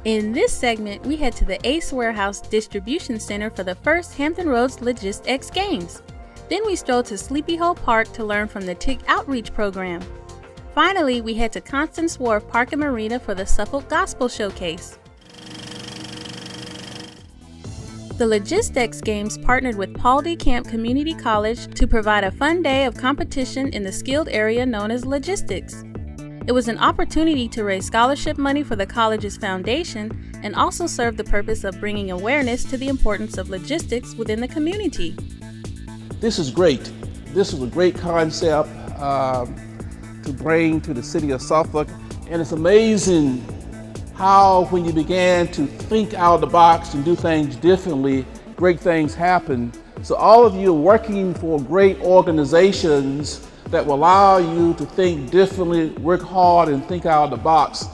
In this segment, we head to the Ace Warehouse Distribution Center for the first Hampton Roads LogistX Games. Then we stroll to Sleepy Hole Park to learn from the TIC Outreach Program. Finally, we head to Constance Wharf Park and Marina for the Suffolk Gospel Showcase. The LogistX Games partnered with Paul D. Camp Community College to provide a fun day of competition in the skilled area known as logistics. It was an opportunity to raise scholarship money for the college's foundation and also serve the purpose of bringing awareness to the importance of logistics within the community. This is great. This is a great concept to bring to the city of Suffolk, and it's amazing how when you began to think out of the box and do things differently, great things happen. So all of you are working for great organizations that will allow you to think differently, work hard, and think out of the box.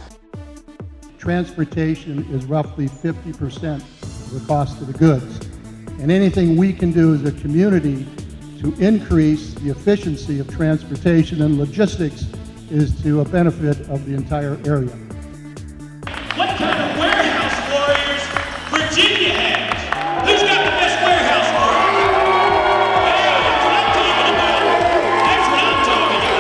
Transportation is roughly 50% of the cost of the goods. And anything we can do as a community to increase the efficiency of transportation and logistics is to a benefit of the entire area. What kind of warehouse warriors Virginia has? Who's got the best warehouse warriors? Yeah, that's what I'm talking about. That's what I'm talking about.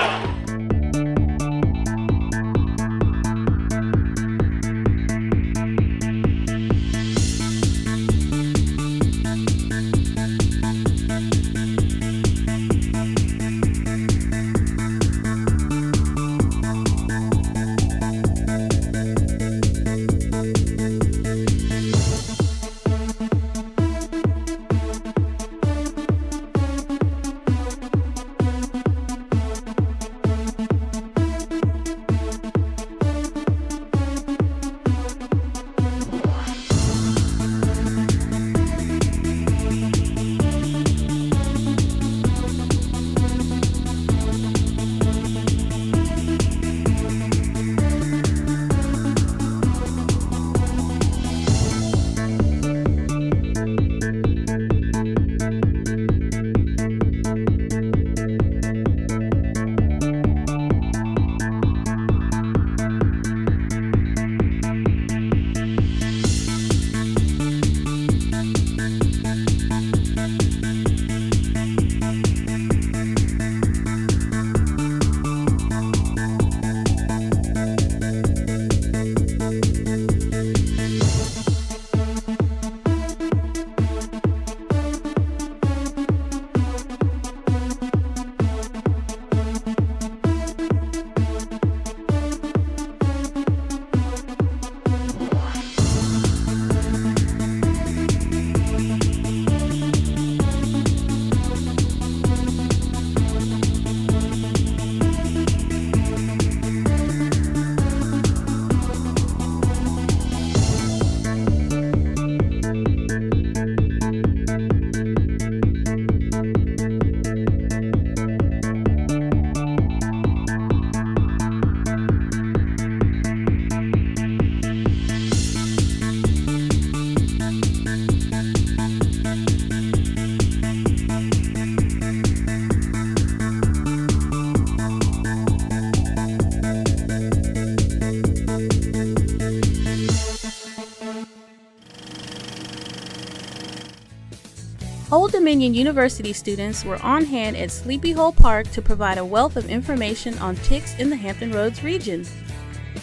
Old Dominion University students were on hand at Sleepy Hole Park to provide a wealth of information on ticks in the Hampton Roads region.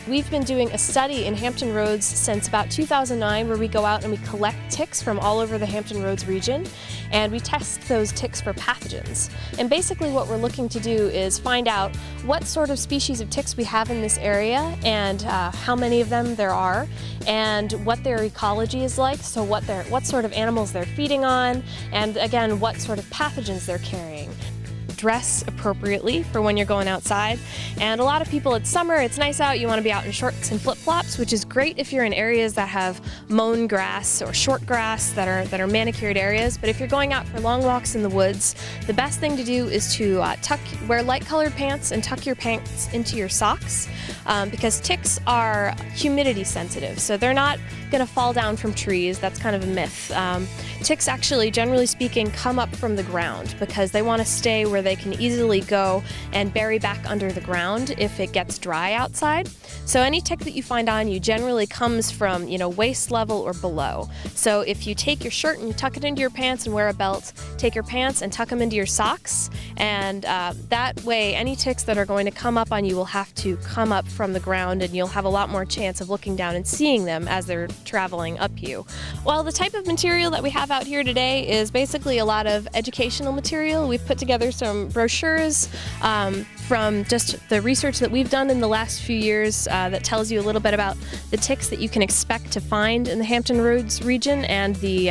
We've been doing a study in Hampton Roads since about 2009 where we go out and we collect ticks from all over the Hampton Roads region and we test those ticks for pathogens. And basically what we're looking to do is find out what sort of species of ticks we have in this area and how many of them there are and what their ecology is like, so what sort of animals they're feeding on, and again what sort of pathogens they're carrying. Dress appropriately for when you're going outside. And a lot of people, it's summer, it's nice out, you want to be out in shorts and flip-flops, which is great if you're in areas that have mown grass or short grass that are manicured areas. But if you're going out for long walks in the woods, the best thing to do is to wear light-colored pants and tuck your pants into your socks because ticks are humidity sensitive, so they're not going to fall down from trees. That's kind of a myth. Ticks actually, generally speaking, come up from the ground because they want to stay where they can easily go and bury back under the ground if it gets dry outside. So any tick that you find on you generally comes from, waist level or below. So if you take your shirt and you tuck it into your pants and wear a belt, take your pants and tuck them into your socks, and that way any ticks that are going to come up on you will have to come up from the ground, and you'll have a lot more chance of looking down and seeing them as they're traveling up you. Well, the type of material that we have out here today is basically a lot of educational material. We've put together some brochures from just the research that we've done in the last few years that tells you a little bit about the ticks that you can expect to find in the Hampton Roads region and the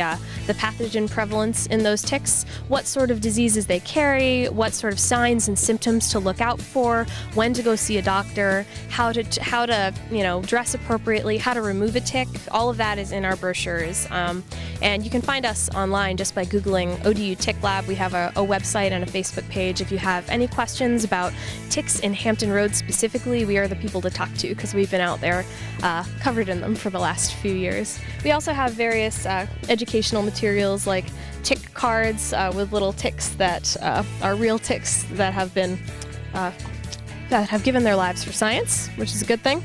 pathogen prevalence in those ticks, what sort of diseases they carry, what sort of signs and symptoms to look out for, when to go see a doctor, how to dress appropriately, how to remove a tick. All of that is in our brochures. And you can find us online just by Googling ODU Tick Lab. We have a website and a Facebook page. If you have any questions about ticks in Hampton Roads specifically, we are the people to talk to because we've been out there covered in them for the last few years. We also have various educational materials like tick cards with little ticks that are real ticks that have been that have given their lives for science, which is a good thing.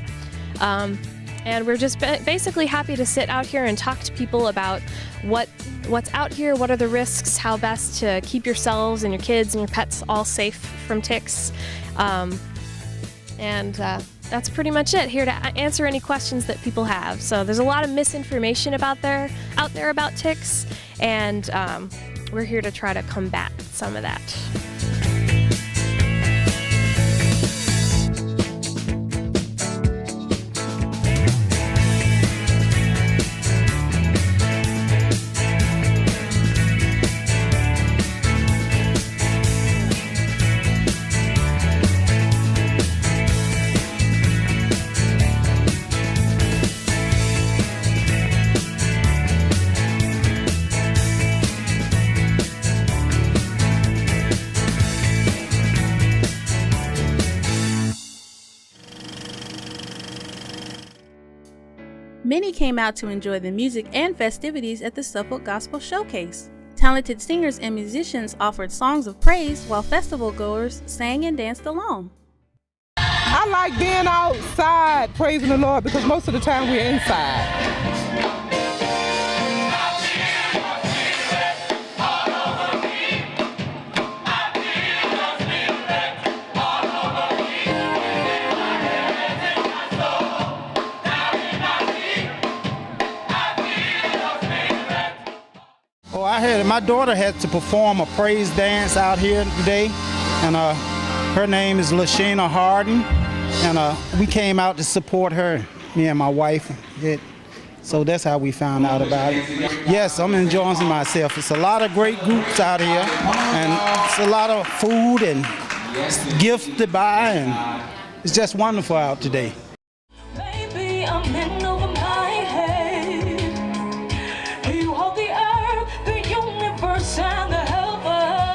And we're just basically happy to sit out here and talk to people about what's out here, what are the risks, how best to keep yourselves and your kids and your pets all safe from ticks. And that's pretty much it, here to answer any questions that people have. So there's a lot of misinformation out there about ticks, and we're here to try to combat some of that. Many came out to enjoy the music and festivities at the Suffolk Gospel Showcase. Talented singers and musicians offered songs of praise while festival goers sang and danced along. I like being outside praising the Lord because most of the time we're inside. My daughter had to perform a praise dance out here today, and her name is Lashana Harden, and we came out to support her, me and my wife. So that's how we found out about it. Yes, I'm enjoying myself. It's a lot of great groups out here, and it's a lot of food and gifts to buy, and it's just wonderful out today. Baby, I'm in over my head. You hold the earth, the universe, and the heavens.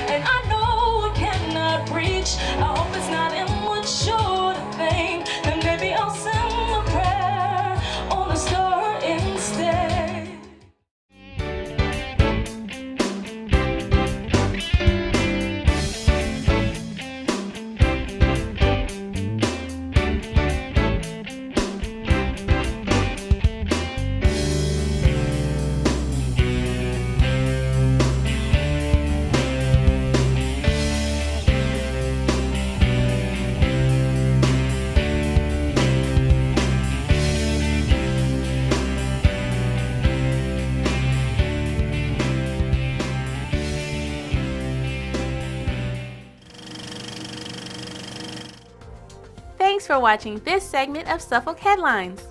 And I know I cannot reach. I hope it's not in what short of fame. Then maybe I'll send a prayer on a star instead. Thanks for watching this segment of Suffolk Headlines.